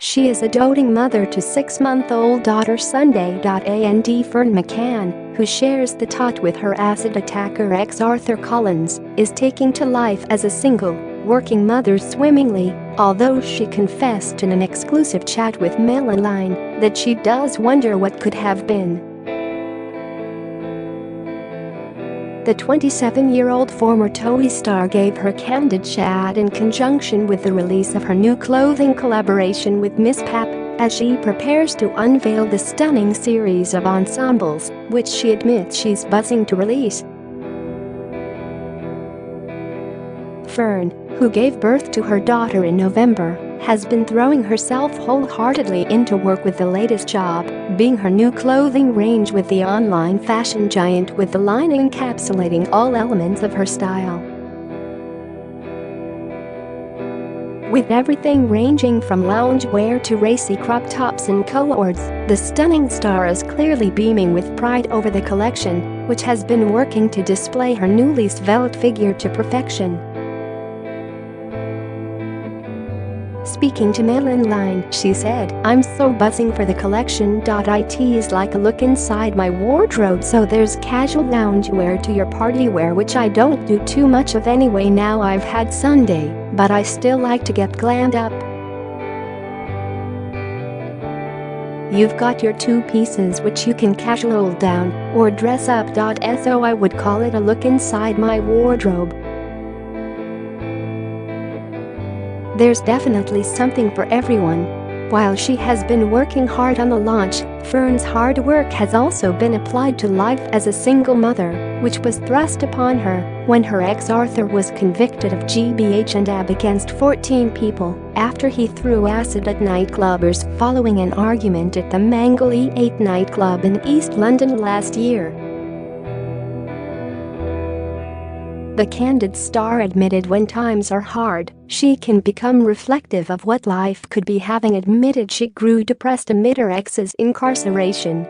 She is a doting mother to 6-month-old daughter Sunday. And Ferne McCann, who shares the tot with her acid attacker ex Arthur Collins, is taking to life as a single, working mother swimmingly, although she confessed in an exclusive chat with McCann that she does wonder what could have been. The 27-year-old former Toei star gave her candid chat in conjunction with the release of her new clothing collaboration with Miss Pap, as she prepares to unveil the stunning series of ensembles, which she admits she's buzzing to release. Ferne, who gave birth to her daughter in November, has been throwing herself wholeheartedly into work with the latest job, being her new clothing range with the online fashion giant, with the line encapsulating all elements of her style. With everything ranging from loungewear to racy crop tops and cords, the stunning star is clearly beaming with pride over the collection, which has been working to display her newly svelte figure to perfection. Speaking to McCann, she said, "I'm so buzzing for the collection. It is like a look inside my wardrobe, so there's casual loungewear to your party wear, which I don't do too much of anyway now I've had Sunday, but I still like to get glammed up. You've got your two pieces which you can casual down or dress up. So I would call it a look inside my wardrobe. There's definitely something for everyone." While she has been working hard on the launch, Ferne's hard work has also been applied to life as a single mother, which was thrust upon her when her ex Arthur was convicted of GBH against 14 people after he threw acid at nightclubbers following an argument at the Mangle E8 nightclub in East London last year. The candid star admitted when times are hard, she can become reflective of what life could be, having admitted she grew depressed amid her ex's incarceration.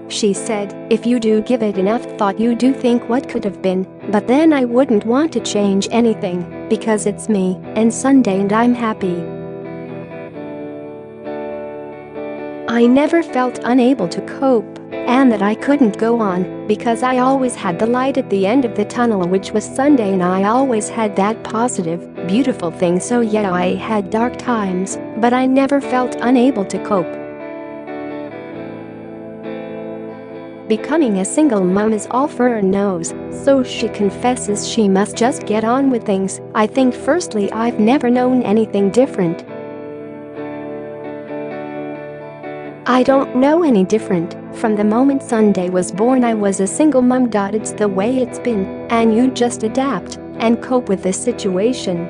She said, "If you do give it enough thought, you do think what could have been, but then I wouldn't want to change anything, because it's me and Sunday and I'm happy. I never felt unable to cope, and that I couldn't go on, because I always had the light at the end of the tunnel, which was Sunday, and I always had that positive, beautiful thing. So yeah, I had dark times, but I never felt unable to cope." Becoming a single mom is all Ferne knows, so she confesses she must just get on with things. "I think firstly I've never known anything different. I don't know any different. From the moment Sunday was born I was a single mom. It's the way it's been, and you just adapt and cope with the situation.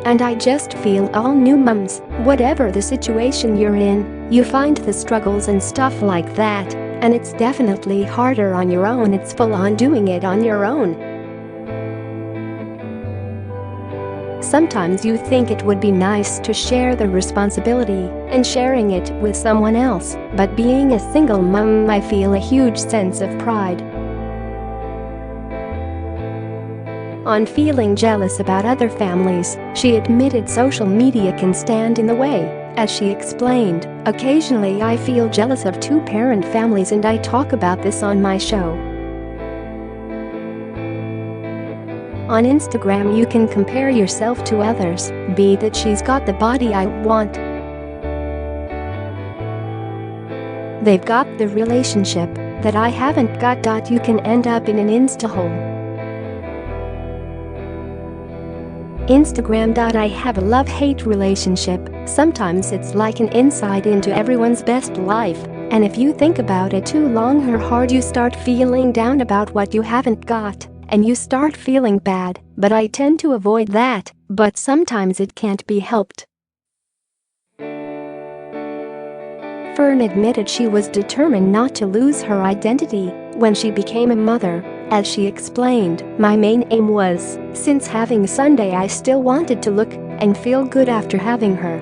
And I just feel all new mums, whatever the situation you're in, you find the struggles and stuff like that, and it's definitely harder on your own. It's full on doing it on your own. Sometimes you think it would be nice to share the responsibility and sharing it with someone else, but being a single mom, I feel a huge sense of pride on feeling jealous about other families." She admitted social media can stand in the way, as she explained, "Occasionally I feel jealous of two-parent families, and I talk about this on my show. On Instagram you can compare yourself to others, be that she's got the body I want. They've got the relationship that I haven't got. You can end up in an Insta hole. Instagram. I have a love-hate relationship. Sometimes it's like an insight into everyone's best life, and if you think about it too long or hard, you start feeling down about what you haven't got. And you start feeling bad, but I tend to avoid that, but sometimes it can't be helped." Ferne admitted she was determined not to lose her identity when she became a mother, as she explained, "My main aim was, since having Sunday, I still wanted to look and feel good after having her.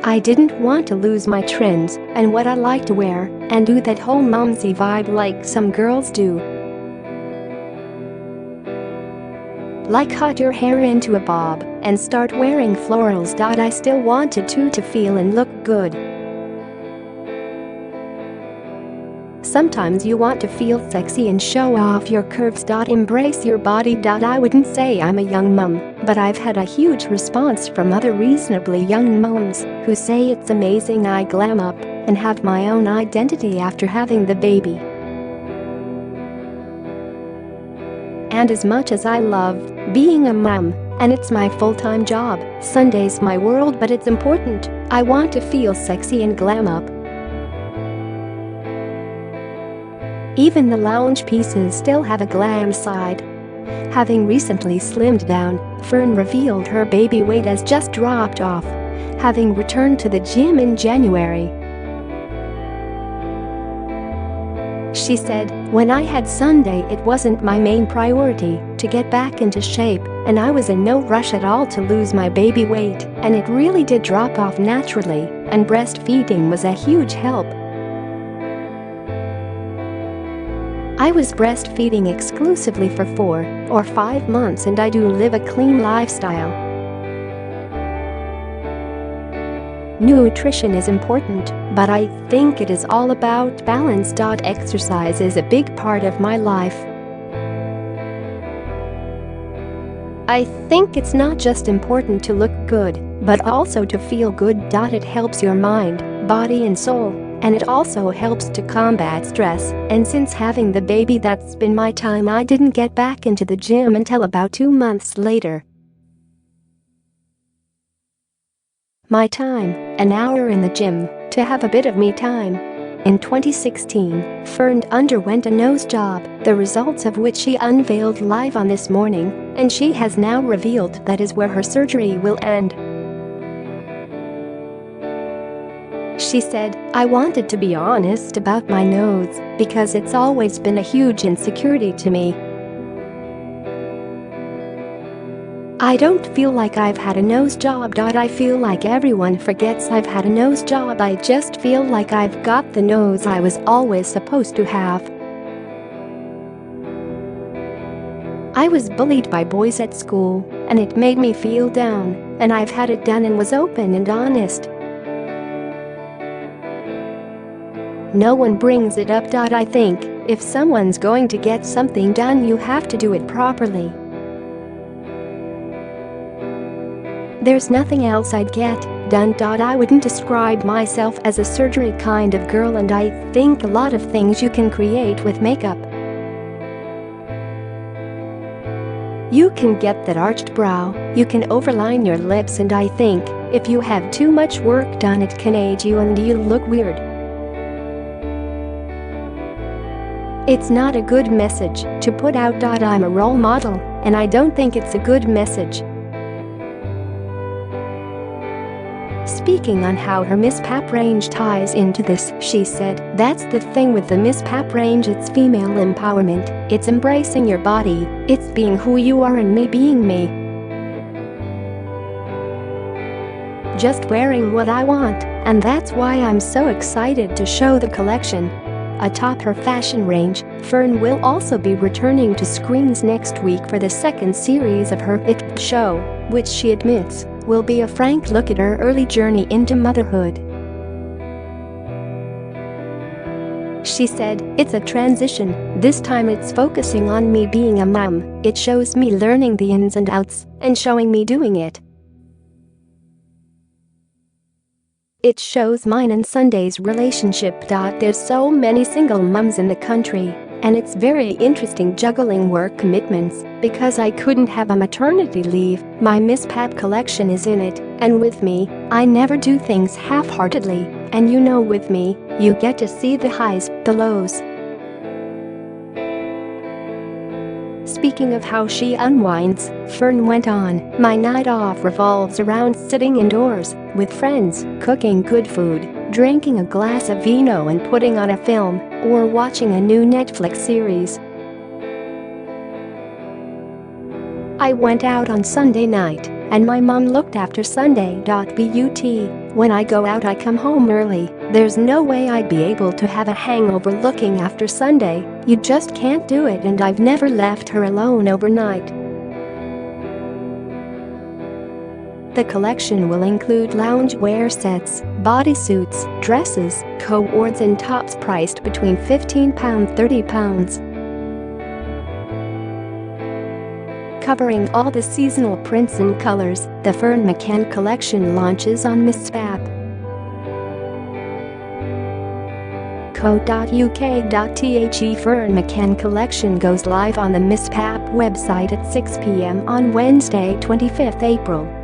I didn't want to lose my trends and what I like to wear and do that whole momsy vibe like some girls do." like cut your hair into a bob and start wearing florals. I still wanted to feel and look good. Sometimes you want to feel sexy and show off your curves. Embrace your body. I wouldn't say I'm a young mum, but I've had a huge response from other reasonably young mums who say it's amazing I glam up and have my own identity after having the baby. And as much as I love being a mum, and it's my full-time job, Sunday's my world, but it's important, I want to feel sexy and glam up. Even the lounge pieces still have a glam side. Having recently slimmed down, Ferne revealed her baby weight has just dropped off, having returned to the gym in January. She said, "When I had Sunday, it wasn't my main priority to get back into shape, and I was in no rush at all to lose my baby weight, and it really did drop off naturally, and breastfeeding was a huge help. I was breastfeeding exclusively for 4 or 5 months, and I do live a clean lifestyle. Nutrition is important, but I think it is all about balance. Exercise is a big part of my life. I think it's not just important to look good, but also to feel good. It helps your mind, body and soul, and it also helps to combat stress, and since having the baby that's been my time. I didn't get back into the gym until about 2 months later. My time, an hour in the gym, to have a bit of me time." In 2016, Ferne underwent a nose job, the results of which she unveiled live on This Morning, and she has now revealed that is where her surgery will end. She said, "I wanted to be honest about my nose because it's always been a huge insecurity to me. I don't feel like I've had a nose job. I feel like everyone forgets I've had a nose job. I just feel like I've got the nose I was always supposed to have. I was bullied by boys at school, and it made me feel down, and I've had it done and was open and honest. No one brings it up. I think if someone's going to get something done, you have to do it properly. There's nothing else I'd get done. I wouldn't describe myself as a surgery kind of girl, and I think a lot of things you can create with makeup. You can get that arched brow, you can overline your lips, and I think if you have too much work done, it can age you and you look weird. It's not a good message to put out. I'm a role model, and I don't think it's a good message." Speaking on how her Miss Pap range ties into this, she said, "That's the thing with the Miss Pap range, it's female empowerment, it's embracing your body, it's being who you are and me being me. Just wearing what I want, and that's why I'm so excited to show the collection." Atop her fashion range, Ferne will also be returning to screens next week for the second series of her It show, which she admits will be a frank look at her early journey into motherhood. She said, "It's a transition. This time it's focusing on me being a mum. It shows me learning the ins and outs and showing me doing it. It shows mine and Sunday's relationship. There's so many single mums in the country, and it's very interesting juggling work commitments because I couldn't have a maternity leave. My Miss Pap collection is in it, and with me, I never do things half-heartedly, and with me, you get to see the highs, the lows." Speaking of how she unwinds, Ferne went on, "My night off revolves around sitting indoors with friends, cooking good food, drinking a glass of vino and putting on a film, or watching a new Netflix series. I went out on Sunday night, and my mom looked after Sunday. But when I go out I come home early. There's no way I'd be able to have a hangover looking after Sunday. You just can't do it, and I've never left her alone overnight." The collection will include loungewear sets, bodysuits, dresses, co-ords and tops priced between £15–30. Covering all the seasonal prints and colors, the Ferne McCann collection launches on misspap. co.uk.the Ferne McCann collection goes live on the misspap website at 6 p.m. on Wednesday, 25 April.